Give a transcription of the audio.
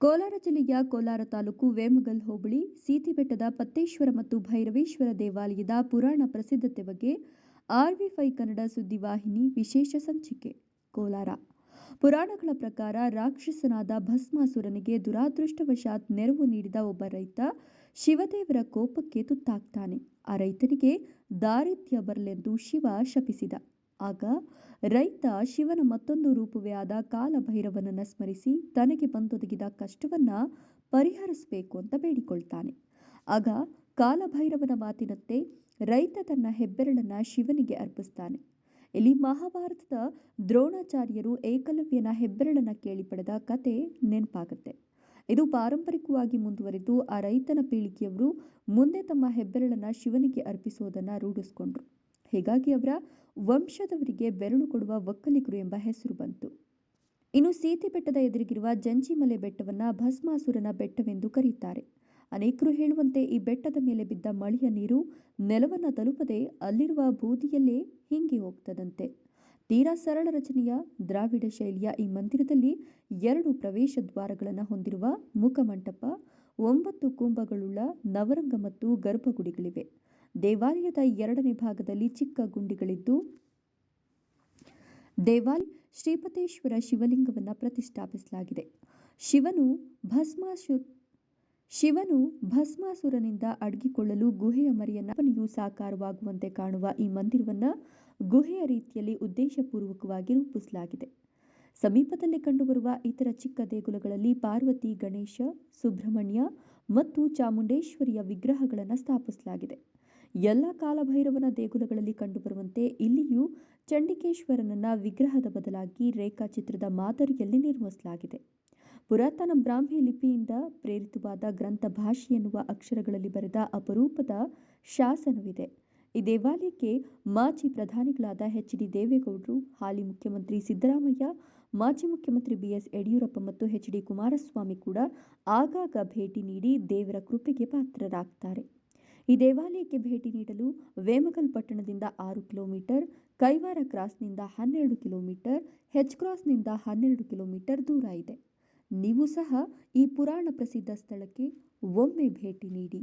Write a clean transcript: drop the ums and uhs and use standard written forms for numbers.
ಕೋಲಾರ ಜಿಲ್ಲೆಯ ಕೋಲಾರ ತಾಲೂಕು ವೇಮಗಲ್ ಹೋಬಳಿ ಸೀತಿಬೆಟ್ಟದ ಪತ್ತೇಶ್ವರ ಮತ್ತು ಭೈರವೇಶ್ವರ ದೇವಾಲಯದ ಪುರಾಣ ಪ್ರಸಿದ್ಧತೆ ಬಗ್ಗೆ ಆರ್ವಿ5 ಕನ್ನಡ ಸುದ್ದಿವಾಹಿನಿ ವಿಶೇಷ ಸಂಚಿಕೆ. ಕೋಲಾರ ಪುರಾಣಗಳ ಪ್ರಕಾರ ರಾಕ್ಷಸನಾದ ಭಸ್ಮಾಸುರನಿಗೆ ದುರಾದೃಷ್ಟವಶಾತ್ ನೆರವು ನೀಡಿದ ಒಬ್ಬ ರೈತ ಶಿವದೇವರ ಕೋಪಕ್ಕೆ ತುತ್ತಾಗ್ತಾನೆ. ಆ ರೈತನಿಗೆ ದಾರಿದ್ರ್ಯ ಬರಲೆಂದು ಶಿವ ಶಪಿಸಿದ. ಆಗ ರೈತ ಶಿವನ ಮತ್ತೊಂದು ರೂಪವೇ ಆದ ಕಾಲಭೈರವನನ್ನ ಸ್ಮರಿಸಿ ತನಗೆ ಬಂದೊದಗಿದ ಕಷ್ಟವನ್ನ ಪರಿಹರಿಸಬೇಕು ಅಂತ ಬೇಡಿಕೊಳ್ತಾನೆ. ಆಗ ಕಾಲಭೈರವನ ಮಾತಿನಂತೆ ರೈತ ತನ್ನ ಹೆಬ್ಬೆರಳನ್ನ ಶಿವನಿಗೆ ಅರ್ಪಿಸ್ತಾನೆ. ಇಲ್ಲಿ ಮಹಾಭಾರತದ ದ್ರೋಣಾಚಾರ್ಯರು ಏಕಲವ್ಯನ ಹೆಬ್ಬೆರಳನ್ನ ಕೇಳಿ ಪಡೆದ ಕತೆ ನೆನಪಾಗುತ್ತೆ. ಇದು ಪಾರಂಪರಿಕವಾಗಿ ಮುಂದುವರೆದು ಆ ರೈತನ ಪೀಳಿಗೆಯವರು ಮುಂದೆ ತಮ್ಮ ಹೆಬ್ಬೆರಳನ್ನ ಶಿವನಿಗೆ ಅರ್ಪಿಸೋದನ್ನ ರೂಢಿಸಿಕೊಂಡ್ರು. ಹೀಗಾಗಿ ಅವರ ವಂಶದವರಿಗೆ ಬೆರಳು ಕೊಡುವ ಒಕ್ಕಲಿಗರು ಎಂಬ ಹೆಸರು ಬಂತು. ಇನ್ನು ಸೀತಿ ಬೆಟ್ಟದ ಎದುರಿಗಿರುವ ಜಂಜಿಮಲೆ ಬೆಟ್ಟವನ್ನ ಭಸ್ಮಾಸುರನ ಬೆಟ್ಟವೆಂದು ಕರೆಯುತ್ತಾರೆ. ಅನೇಕರು ಹೇಳುವಂತೆ ಈ ಬೆಟ್ಟದ ಮೇಲೆ ಬಿದ್ದ ಮಳೆಯ ನೀರು ನೆಲವನ್ನ ತಲುಪದೆ ಅಲ್ಲಿರುವ ಬೂದಿಯಲ್ಲೇ ಹಿಂಗಿ ಹೋಗ್ತದಂತೆ. ತೀರಾ ಸರಳ ರಚನೆಯ ದ್ರಾವಿಡ ಶೈಲಿಯ ಈ ಮಂದಿರದಲ್ಲಿ 2 ಪ್ರವೇಶ ದ್ವಾರಗಳನ್ನು ಹೊಂದಿರುವ ಮುಖಮಂಟಪ, 9 ಕುಂಭಗಳುಳ್ಳ ನವರಂಗ ಮತ್ತು ಗರ್ಭಗುಡಿಗಳಿವೆ. ದೇವಾಲಯದ 2ನೇ ಭಾಗದಲ್ಲಿ ಚಿಕ್ಕ ಗುಂಡಿಗಳಿದ್ದು ದೇವಾಲಯ ಶ್ರೀಪತೇಶ್ವರ ಶಿವಲಿಂಗವನ್ನು ಪ್ರತಿಷ್ಠಾಪಿಸಲಾಗಿದೆ. ಶಿವನು ಭಸ್ಮಾಸುರನಿಂದ ಅಡಗಿಕೊಳ್ಳಲು ಗುಹೆಯ ಮರೆಯನ್ನಪ್ಪನೆಯೂ ಸಾಕಾರವಾಗುವಂತೆ ಕಾಣುವ ಈ ಮಂದಿರವನ್ನು ಗುಹೆಯ ರೀತಿಯಲ್ಲಿ ಉದ್ದೇಶಪೂರ್ವಕವಾಗಿ ರೂಪಿಸಲಾಗಿದೆ. ಸಮೀಪದಲ್ಲಿ ಕಂಡುಬರುವ ಇತರ ಚಿಕ್ಕ ದೇಗುಲಗಳಲ್ಲಿ ಪಾರ್ವತಿ, ಗಣೇಶ, ಸುಬ್ರಹ್ಮಣ್ಯ ಮತ್ತು ಚಾಮುಂಡೇಶ್ವರಿಯ ವಿಗ್ರಹಗಳನ್ನು ಸ್ಥಾಪಿಸಲಾಗಿದೆ. ಎಲ್ಲ ಕಾಲಭೈರವನ ದೇಗುಲಗಳಲ್ಲಿ ಕಂಡುಬರುವಂತೆ ಇಲ್ಲಿಯೂ ಚಂಡಿಕೇಶ್ವರನನ್ನ ವಿಗ್ರಹದ ಬದಲಾಗಿ ರೇಖಾಚಿತ್ರದ ಮಾದರಿಯಲ್ಲಿ ನಿರ್ಮಿಸಲಾಗಿದೆ. ಪುರಾತನ ಬ್ರಾಹ್ಮಿ ಲಿಪಿಯಿಂದ ಪ್ರೇರಿತವಾದ ಗ್ರಂಥ ಭಾಷೆ ಎನ್ನುವ ಅಕ್ಷರಗಳಲ್ಲಿ ಬರೆದ ಅಪರೂಪದ ಶಾಸನವಿದೆ. ಈ ದೇವಾಲಯಕ್ಕೆ ಮಾಜಿ ಪ್ರಧಾನಿಗಳಾದ ಎಚ್.ಡಿ. ದೇವೇಗೌಡರು, ಹಾಲಿ ಮುಖ್ಯಮಂತ್ರಿ ಸಿದ್ದರಾಮಯ್ಯ, ಮಾಜಿ ಮುಖ್ಯಮಂತ್ರಿ ಬಿ.ಎಸ್. ಯಡಿಯೂರಪ್ಪ ಮತ್ತು ಎಚ್.ಡಿ. ಕುಮಾರಸ್ವಾಮಿ ಕೂಡ ಆಗಾಗ ಭೇಟಿ ನೀಡಿ ದೇವರ ಕೃಪೆಗೆ ಪಾತ್ರರಾಗ್ತಾರೆ. ಈ ದೇವಾಲಯಕ್ಕೆ ಭೇಟಿ ನೀಡಲು ವೇಮಗಲ್ ಪಟ್ಟಣದಿಂದ 6 ಕಿಲೋಮೀಟರ್, ಕೈವಾರ ಕ್ರಾಸ್ನಿಂದ 12 ಕಿಲೋಮೀಟರ್, ಹೆಚ್ ಕ್ರಾಸ್ನಿಂದ 12 ಕಿಲೋಮೀಟರ್ ದೂರ ಇದೆ. ನೀವು ಸಹ ಈ ಪುರಾಣ ಪ್ರಸಿದ್ಧ ಸ್ಥಳಕ್ಕೆ ಒಮ್ಮೆ ಭೇಟಿ ನೀಡಿ.